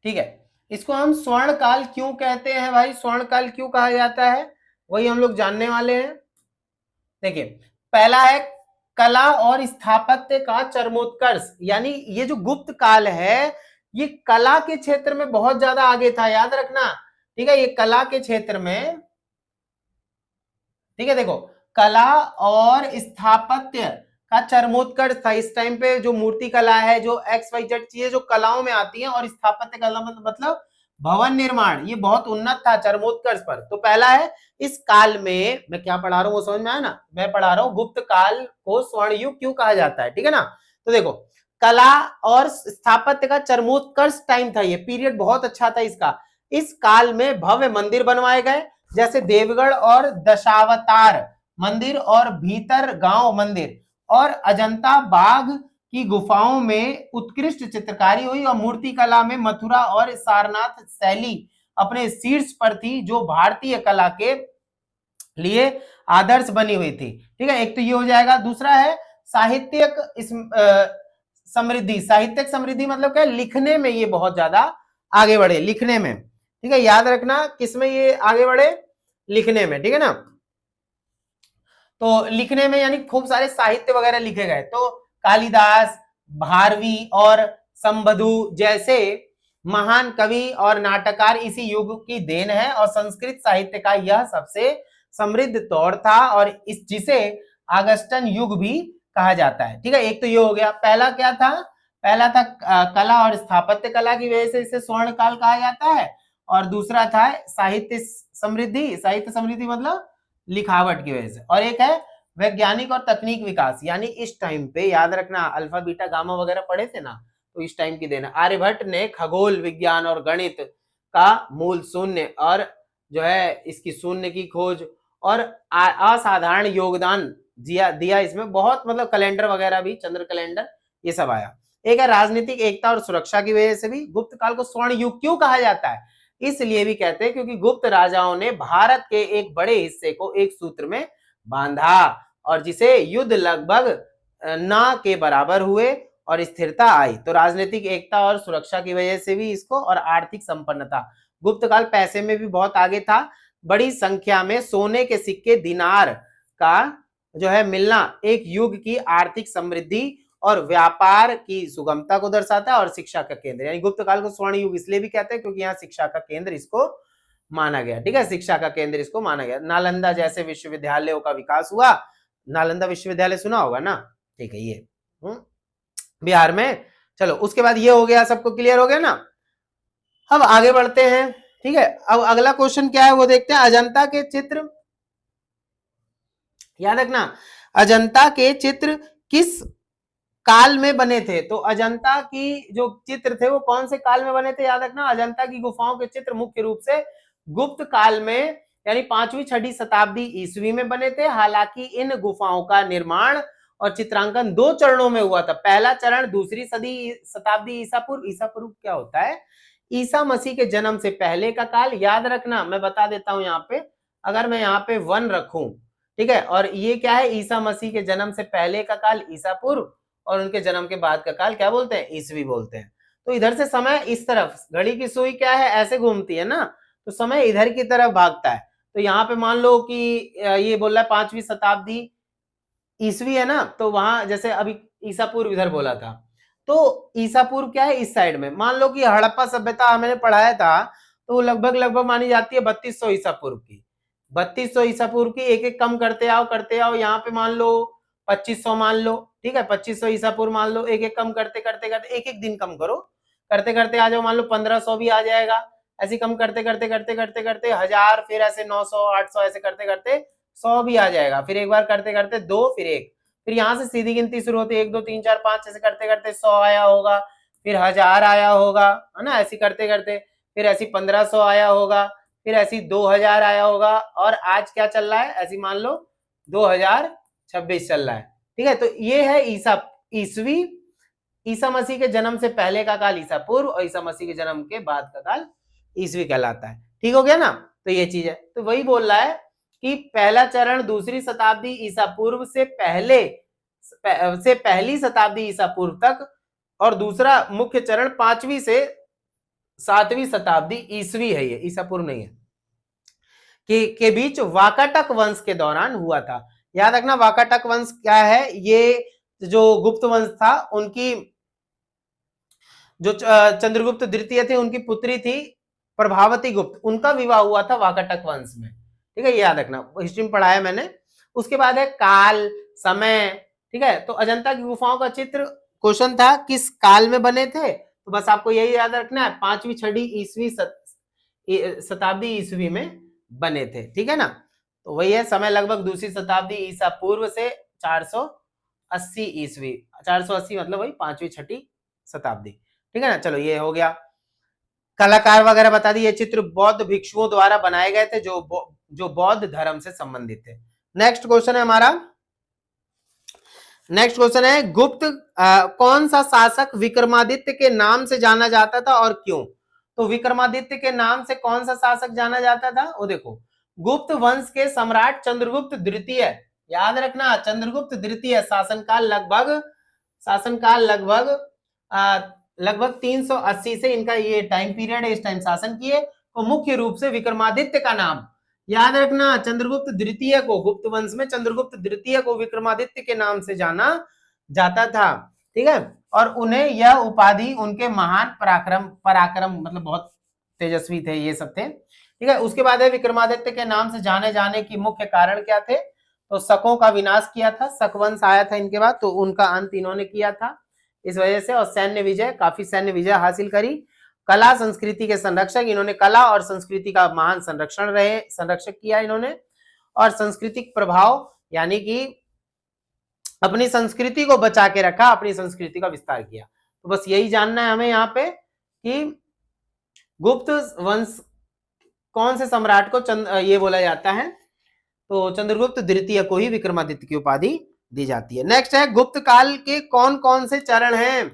ठीक है, इसको हम स्वर्ण काल क्यों कहते हैं भाई, स्वर्ण काल क्यों कहा जाता है, वही हम लोग जानने वाले हैं। देखिए, पहला है कला और स्थापत्य का चरमोत्कर्ष, यानी ये जो गुप्त काल है ये कला के क्षेत्र में बहुत ज्यादा आगे था, याद रखना, ठीक है। ये कला के क्षेत्र में, ठीक है, देखो, कला और स्थापत्य का चरमोत्कर्ष था इस टाइम पे। जो मूर्ति कला है, जो XYZ चीजें जो कलाओं में आती हैं, और स्थापत्य कला मतलब भवन निर्माण, ये बहुत उन्नत था, चरमोत्कर्ष पर। तो पहला है, इस काल में, मैं क्या पढ़ा रहा हूं वो समझ में आया ना, मैं पढ़ा रहा हूं गुप्त काल को स्वर्ण युग क्यों कहा जाता है, ठीक है ना। तो देखो, कला और स्थापत्य का चरमोत्कर्ष टाइम था, ये पीरियड बहुत अच्छा था इसका। इस काल में भव्य मंदिर बनवाए गए, जैसे देवगढ़ और दशावतार मंदिर और भीतर गांव मंदिर, और अजंता बाघ की गुफाओं में उत्कृष्ट चित्रकारी हुई, और मूर्ति कला में मथुरा और सारनाथ शैली अपने शीर्ष पर थी, जो भारतीय कला के लिए आदर्श बनी हुई थी, ठीक है। एक तो ये हो जाएगा। दूसरा है साहित्यिक समृद्धि। साहित्यिक समृद्धि मतलब क्या, लिखने में ये बहुत ज्यादा आगे बढ़े, लिखने में, ठीक है, याद रखना किसमें ये आगे बढ़े, लिखने में, ठीक है ना। तो लिखने में यानी खूब सारे साहित्य वगैरह लिखे गए। तो कालिदास, भारवी और संबधु जैसे महान कवि और नाटककार इसी युग की देन है, और संस्कृत साहित्य का यह सबसे समृद्ध दौर था, और इस जिसे ऑगस्टन युग भी कहा जाता है, ठीक है। एक तो ये हो गया, पहला क्या था, पहला था कला और स्थापत्य कला की वजह से इसे स्वर्ण काल कहा जाता है, और दूसरा था साहित्य समृद्धि। साहित्य समृद्धि मतलब लिखावट की वजह से। और एक है वैज्ञानिक और तकनीक विकास, यानी इस टाइम पे याद रखना, अल्फा बीटा गामा वगैरह पढ़े थे ना, तो इस टाइम की देना। आर्यभट्ट ने खगोल विज्ञान और गणित का मूल शून्य और जो है इसकी शून्य की खोज और असाधारण योगदान दिया इसमें, बहुत मतलब कैलेंडर वगैरह भी, चंद्र कैलेंडर, ये सब आया। एक है राजनीतिक एकता और सुरक्षा की वजह से भी गुप्त काल को स्वर्ण युग क्यों कहा जाता है, इसलिए भी कहते हैं क्योंकि गुप्त राजाओं ने भारत के एक बड़े हिस्से को एक सूत्र में बांधा, और जिसे युद्ध लगभग ना के बराबर हुए और स्थिरता आई। तो राजनीतिक एकता और सुरक्षा की वजह से भी इसको, और आर्थिक संपन्नता, गुप्त काल पैसे में भी बहुत आगे था। बड़ी संख्या में सोने के सिक्के, दिनार का जो है मिलना एक युग की आर्थिक समृद्धि और व्यापार की सुगमता को दर्शाता है और शिक्षा का केंद्र, यानी गुप्त काल को स्वर्ण युग इसलिए भी कहते हैं क्योंकि यहाँ शिक्षा का केंद्र इसको माना गया। ठीक है, शिक्षा का केंद्र इसको माना गया। नालंदा जैसे विश्वविद्यालयों का विकास हुआ। नालंदा विश्वविद्यालय सुना होगा ना, ठीक है, ये बिहार में। चलो उसके बाद ये हो गया, सबको क्लियर हो गया ना। अब आगे बढ़ते हैं। ठीक है, अब अगला क्वेश्चन क्या है वो देखते हैं। अजंता के चित्र, याद रखना, अजंता के चित्र किस काल में बने थे? तो अजंता की जो चित्र थे वो कौन से काल में बने थे? याद रखना, अजंता की गुफाओं के चित्र मुख्य रूप से गुप्त काल में यानी 5वीं-6वीं शताब्दी ईस्वी में बने थे। हालांकि इन गुफाओं का निर्माण और चित्रांकन 2 चरणों में हुआ था। पहला चरण 2री शताब्दी ईसा पूर्व। ईसा पूर्व क्या होता है? ईसा मसीह के जन्म से पहले का काल। याद रखना, मैं बता देता हूं यहाँ पे, अगर मैं यहाँ पे 1 रखूं, ठीक है, और ये क्या है? ईसा मसीह के जन्म से पहले का काल ईसा पूर्व, और उनके जन्म के बाद का काल क्या बोलते हैं? ईसवी बोलते हैं। तो इधर से समय इस तरफ, घड़ी की सुई क्या है? ऐसे घूमती है ना, तो समय इधर की तरफ भागता है। तो यहाँ पे मान लो कि ये बोल रहा है 5वीं शताब्दी ईसवी है ना, तो वहां जैसे अभी ईसा पूर्व इधर बोला था, तो ईसा पूर्व क्या है? इस साइड में। मान लो कि हड़प्पा सभ्यता हमने पढ़ाया था, तो लगभग मानी जाती है 3200 ईसा पूर्व की। 3200 ईसा पूर्व की, एक एक कम करते आओ, यहाँ पे मान लो 2500 मान लो। ठीक है, 2500 ईसा पूर्व मान लो, एक एक कम करते करते करते, एक एक दिन कम करो, करते करते आ जाओ, मान लो 1500 भी आ जाएगा। ऐसे कम करते करते करते करते करते 1000, फिर ऐसे 900, 800, ऐसे करते करते 100 भी आ जाएगा। फिर एक बार करते करते 2, फिर 1, फिर यहाँ से सीधी गिनती शुरू होती है, 1 2 3 4 5, ऐसे करते करते 100 आया होगा, फिर 1000 आया होगा, है ना, ऐसे करते करते फिर ऐसी 1500 आया होगा, फिर ऐसी 2000 आया होगा, और आज क्या चल रहा है? ऐसी मान लो 2026 चल रहा है। ठीक है, तो ये है ईसवी। ईसा मसीह के जन्म से पहले का काल ईसा पूर्व, और ईसा मसीह के जन्म के बाद का काल ईसवी कहलाता है। ठीक हो गया ना, तो ये चीज है। तो वही बोल रहा है कि पहला चरण 2री शताब्दी ईसा पूर्व से पहली शताब्दी ईसा पूर्व तक, और दूसरा मुख्य चरण 5वीं से 7वीं शताब्दी ईसवी है, ये ईसा पूर्व नहीं है, के बीच वाकाटक वंश के दौरान हुआ था। याद रखना, वाकाटक वंश क्या है? ये जो गुप्त वंश था, उनकी जो चंद्रगुप्त द्वितीय थे, उनकी पुत्री थी प्रभावती गुप्त, उनका विवाह हुआ था वाकाटक वंश में। ठीक है, ये याद रखना, हिस्ट्री में पढ़ाया मैंने। उसके बाद है काल, समय। ठीक है, तो अजंता की गुफाओं का चित्र क्वेश्चन था किस काल में बने थे, तो बस आपको यही याद रखना है, 5वीं-6वीं ईस्वी शताब्दी ईस्वी में बने थे। ठीक है ना, तो वही है, समय लगभग 2री शताब्दी ईसा पूर्व से 480 ईस्वी। 480 मतलब वही 5वीं-6वीं शताब्दी। ठीक है ना, चलो ये हो गया। कलाकार वगैरह बता दी। ये चित्र बौद्ध भिक्षुओं द्वारा बनाए गए थे, जो बौद्ध धर्म से संबंधित थे। नेक्स्ट क्वेश्चन है हमारा, नेक्स्ट क्वेश्चन है गुप्त कौन सा शासक विक्रमादित्य के नाम से जाना जाता था और क्यों? तो विक्रमादित्य के नाम से कौन सा शासक जाना जाता था? वो देखो, गुप्त वंश के सम्राट चंद्रगुप्त द्वितीय। याद रखना, चंद्रगुप्त द्वितीय शासनकाल लगभग 380 से इनका ये टाइम पीरियड है, इस टाइम शासन किए। तो मुख्य रूप से विक्रमादित्य का नाम याद रखना, चंद्रगुप्त द्वितीय को, गुप्त वंश में चंद्रगुप्त द्वितीय को विक्रमादित्य के नाम से जाना जाता था। ठीक है, और उन्हें यह उपाधि उनके महान पराक्रम मतलब बहुत तेजस्वी थे, ये सब थे। ठीक है, उसके बाद है विक्रमादित्य के नाम से जाने जाने की मुख्य कारण क्या थे? तो शकों का विनाश किया था, शक वंश आया था इनके बाद, तो उनका अंत इन्होंने किया था इस वजह से। और सैन्य विजय, काफी सैन्य विजय हासिल करी। कला संस्कृति के संरक्षक, इन्होंने कला और संस्कृति का महान संरक्षक किया इन्होंने। और सांस्कृतिक प्रभाव, यानी कि अपनी संस्कृति को बचा के रखा, अपनी संस्कृति का विस्तार किया। तो बस यही जानना है हमें यहाँ पे कि गुप्त वंश कौन से सम्राट को ये बोला जाता है, तो चंद्रगुप्त द्वितीय को ही विक्रमादित्य की उपाधि दी जाती है। नेक्स्ट है गुप्त काल के कौन कौन से चरण हैं?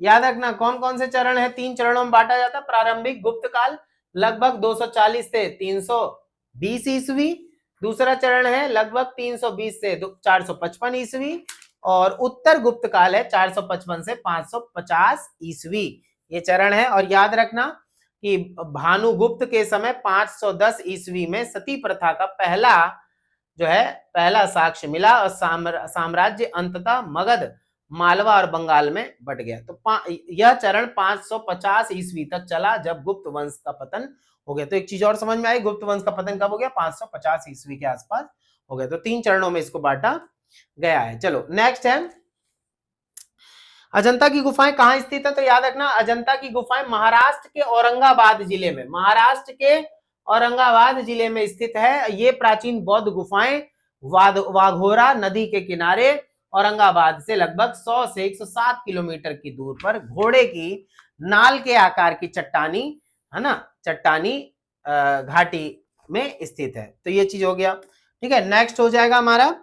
याद रखना, कौन कौन से चरण है? 3 चरणों में बांटा जाता है। प्रारंभिक गुप्त काल लगभग 240 से 320 ईस्वी। दूसरा चरण है लगभग 320 से 455 ईस्वी। और उत्तर गुप्त काल है 455 से 550 ईस्वी, ये चरण है। और याद रखना कि भानुगुप्त के समय 510 ईस्वी में सती प्रथा का पहला साक्ष्य मिला, और साम्राज्य अंततः मगध मालवा और बंगाल में बट गया। तो यह चरण 550 ईस्वी तक चला जब गुप्त वंश का पतन हो गया। तो एक चीज और समझ में आई, गुप्त वंश का पतन कब हो गया? 550 ईस्वी के आसपास हो गया। तो 3 चरणों में इसको बांटा गया है। चलो नेक्स्ट है, अजंता की गुफाएं कहां स्थित है? तो याद रखना, अजंता की गुफाएं महाराष्ट्र के औरंगाबाद जिले में, महाराष्ट्र के औरंगाबाद जिले में स्थित है। ये प्राचीन बौद्ध गुफाएं वाघोरा नदी के किनारे औरंगाबाद से लगभग 100 से 107 किलोमीटर की दूर पर घोड़े की नाल के आकार की चट्टानी, है ना, चट्टानी घाटी में स्थित है। तो ये चीज हो गया। ठीक है, नेक्स्ट हो जाएगा हमारा,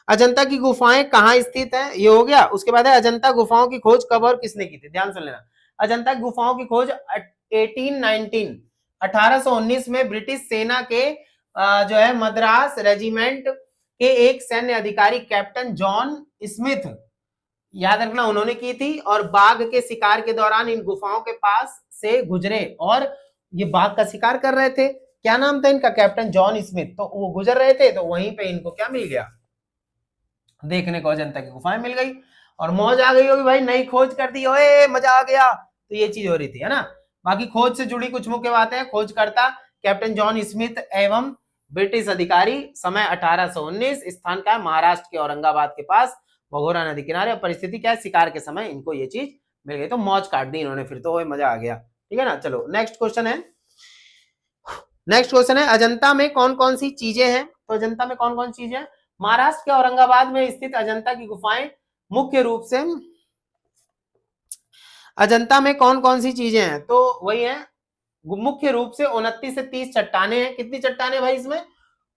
अजंता की गुफाएं कहां स्थित है? ये हो गया। उसके बाद है अजंता गुफाओं की खोज कब और किसने की थी? ध्यान सुन लेना, अजंता की गुफाओं की खोज 1819 में ब्रिटिश सेना के जो है मद्रास रेजिमेंट के एक सैन्य अधिकारी कैप्टन जॉन स्मिथ, याद रखना, उन्होंने की थी। और बाघ के शिकार के दौरान इन गुफाओं के पास से गुजरे और ये बाघ का शिकार कर रहे थे। क्या नाम था इनका? Captain John Smith. तो वो गुजर रहे थे, तो वहीं पे इनको क्या मिल गया? देखने को अजंता की गुफाएं मिल गई और मौज आ गई होगी भाई, नई खोज कर दी, ओए मजा आ गया। तो ये चीज हो रही थी, है ना। बाकी खोज से जुड़ी कुछ मुख्य बातें, खोजकर्ता कैप्टन जॉन स्मिथ एवं ब्रिटिश अधिकारी, समय 1819, स्थान का है महाराष्ट्र के औरंगाबाद के पास भगोरा नदी किनारे, परिस्थिति क्या है? शिकार के समय इनको ये चीज मिल गई, तो मौज काट दी इन्होंने, फिर तो मजा आ गया। ठीक है ना। चलो नेक्स्ट क्वेश्चन है, नेक्स्ट क्वेश्चन है, अजंता में कौन कौन सी चीजें हैं? तो अजंता में कौन कौन सी चीजें हैं? महाराष्ट्र के औरंगाबाद में स्थित अजंता की गुफाएं मुख्य रूप से, अजंता में कौन कौन सी चीजें हैं? तो वही है, मुख्य रूप से 29 से 30 चट्टाने हैं। कितनी चट्टाने भाई इसमें?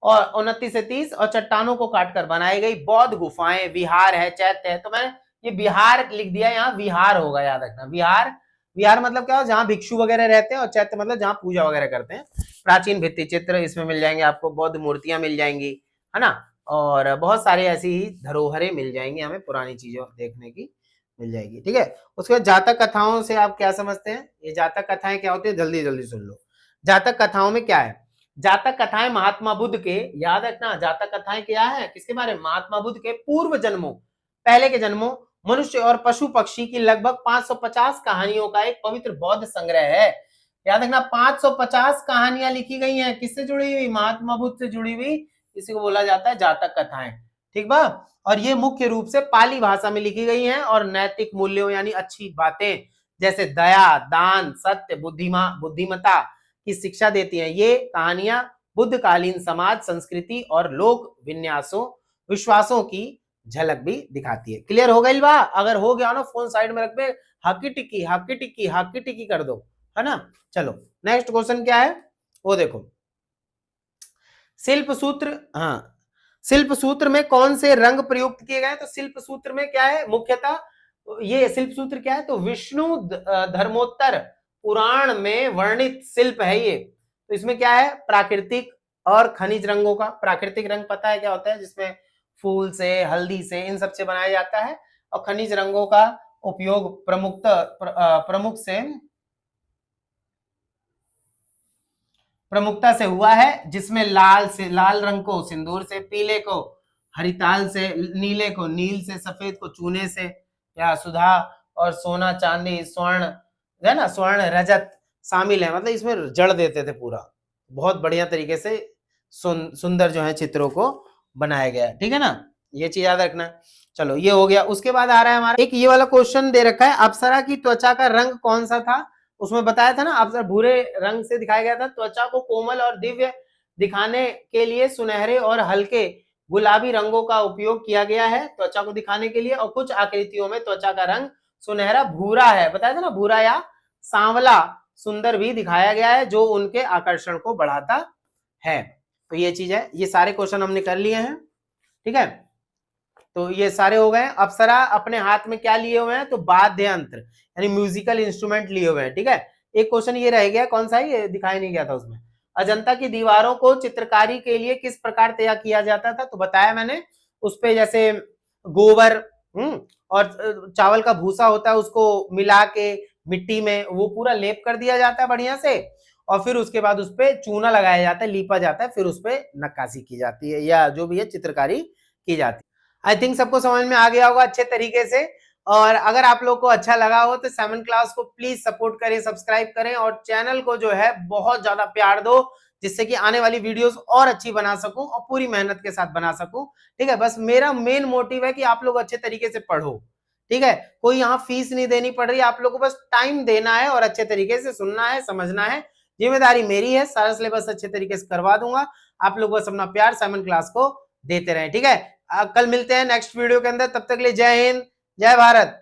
और 29 से 30, और चट्टानों को काटकर बनाई गई बौद्ध गुफाएं, विहार है, चैत्य है। तो मैंने ये बिहार लिख दिया, यहाँ विहार होगा, याद रखना। विहार, विहार मतलब क्या हो? जहां भिक्षु वगैरह रहते हैं, और चैत्य मतलब जहां पूजा वगैरह करते हैं। प्राचीन भित्ति चित्र इसमें मिल जाएंगे आपको, बौद्ध मूर्तियां मिल जाएंगी, है ना, और बहुत सारी ऐसी ही धरोहरें मिल जाएंगी हमें, पुरानी चीजों देखने की मिल जाएगी। ठीक है। उसके बाद जातक कथाओं से आप क्या समझते हैं? ये जातक कथाएं क्या होती है? जल्दी जल्दी सुन लो। जातक कथाओं में क्या है? जातक कथाएं महात्मा बुद्ध के, याद रखना, जातक कथाएं क्या है? किसके बारे में? महात्मा बुद्ध के पूर्व जन्मों, पहले के जन्मों, मनुष्य और पशु पक्षी की लगभग 550 कहानियों का एक पवित्र बौद्ध संग्रह है। याद रखना, 550 कहानियां लिखी गई हैं। किससे जुड़ी हुई? महात्मा बुद्ध से जुड़ी हुई, इसी को बोला जाता है जातक कथाएं। ठीक बा। और ये मुख्य रूप से पाली भाषा में लिखी गई हैं और नैतिक मूल्यों यानी अच्छी बातें जैसे दया, दान, सत्य, बुद्धिमता की शिक्षा देती हैं। ये कहानियां बुद्धकालीन समाज, संस्कृति और लोक विश्वासों की झलक भी दिखाती है। क्लियर हो गई बा? अगर हो गया ना, फोन साइड में रख दे, हाकी टिक्की हाकी टिक्की हाकी टिक्की कर दो, है ना। चलो नेक्स्ट क्वेश्चन क्या है वो देखो, शिल्प सूत्र। हाँ, शिल्प सूत्र में कौन से रंग प्रयुक्त किए गए? तो शिल्प सूत्र में क्या है मुख्यतः? ये शिल्प सूत्र क्या है? तो विष्णु धर्मोत्तर पुराण में वर्णित शिल्प है ये। तो इसमें क्या है? प्राकृतिक और खनिज रंगों का। प्राकृतिक रंग पता है क्या होता है? जिसमें फूल से, हल्दी से, इन सब से बनाया जाता है। और खनिज रंगों का उपयोग प्रमुखता से हुआ है, जिसमें लाल रंग को सिंदूर से, पीले को हरिताल से, नीले को नील से, सफेद को चूने से, या सुधा, और सोना, चांदी, स्वर्ण, है ना, स्वर्ण, रजत शामिल है। मतलब इसमें जड़ देते थे पूरा, बहुत बढ़िया तरीके से सुंदर जो है चित्रों को बनाया गया है। ठीक है ना, ये चीज याद रखना। चलो ये हो गया। उसके बाद आ रहा है हमारा एक ये वाला क्वेश्चन दे रखा है, अप्सरा की त्वचा का रंग कौन सा था? उसमें बताया था ना, अप्सरा भूरे रंग से दिखाया गया था। त्वचा को कोमल और दिव्य दिखाने के लिए सुनहरे और हल्के गुलाबी रंगों का उपयोग किया गया है त्वचा को दिखाने के लिए। और कुछ आकृतियों में त्वचा का रंग सुनहरा भूरा है, बताया था ना, भूरा या सांवला सुंदर भी दिखाया गया है, जो उनके आकर्षण को बढ़ाता है। तो ये चीज है। ये सारे क्वेश्चन हमने कर लिए हैं। ठीक है, तो ये सारे हो गए। अप्सरा अपने हाथ में क्या लिए हुए हैं? तो वाद्य यंत्र यानी म्यूजिकल इंस्ट्रूमेंट लिए हुए हैं। ठीक है, एक क्वेश्चन ये रह गया, कौन सा है? ये दिखाई नहीं गया था उसमें। अजंता की दीवारों को चित्रकारी के लिए किस प्रकार तैयार किया जाता था? तो बताया मैंने, उस पे जैसे गोबर और चावल का भूसा होता है, उसको मिला के मिट्टी में वो पूरा लेप कर दिया जाता है बढ़िया से, और फिर उसके बाद उस पे चूना लगाया जाता है, लीपा जाता है, फिर उस पे नक्काशी की जाती है या जो भी है चित्रकारी की जाती है। आई थिंक सबको समझ में आ गया होगा अच्छे तरीके से। और अगर आप लोग को अच्छा लगा हो तो 7 क्लास को प्लीज सपोर्ट करें, सब्सक्राइब करें और चैनल को जो है बहुत ज्यादा प्यार दो, जिससे कि आने वाली वीडियोस और अच्छी बना सकूं और पूरी मेहनत के साथ बना सकूं। ठीक है, बस मेरा मेन मोटिव है कि आप लोग अच्छे तरीके से पढ़ो। ठीक है, कोई यहाँ फीस नहीं देनी पड़ रही, आप लोग को बस टाइम देना है और अच्छे तरीके से सुनना है, समझना है। जिम्मेदारी मेरी है, सारा सिलेबस अच्छे तरीके से करवा दूंगा। आप लोग बस अपना प्यार 7 क्लास को देते रहे। ठीक है, कल मिलते हैं नेक्स्ट वीडियो के अंदर, तब तक के लिए जय हिंद, जय भारत।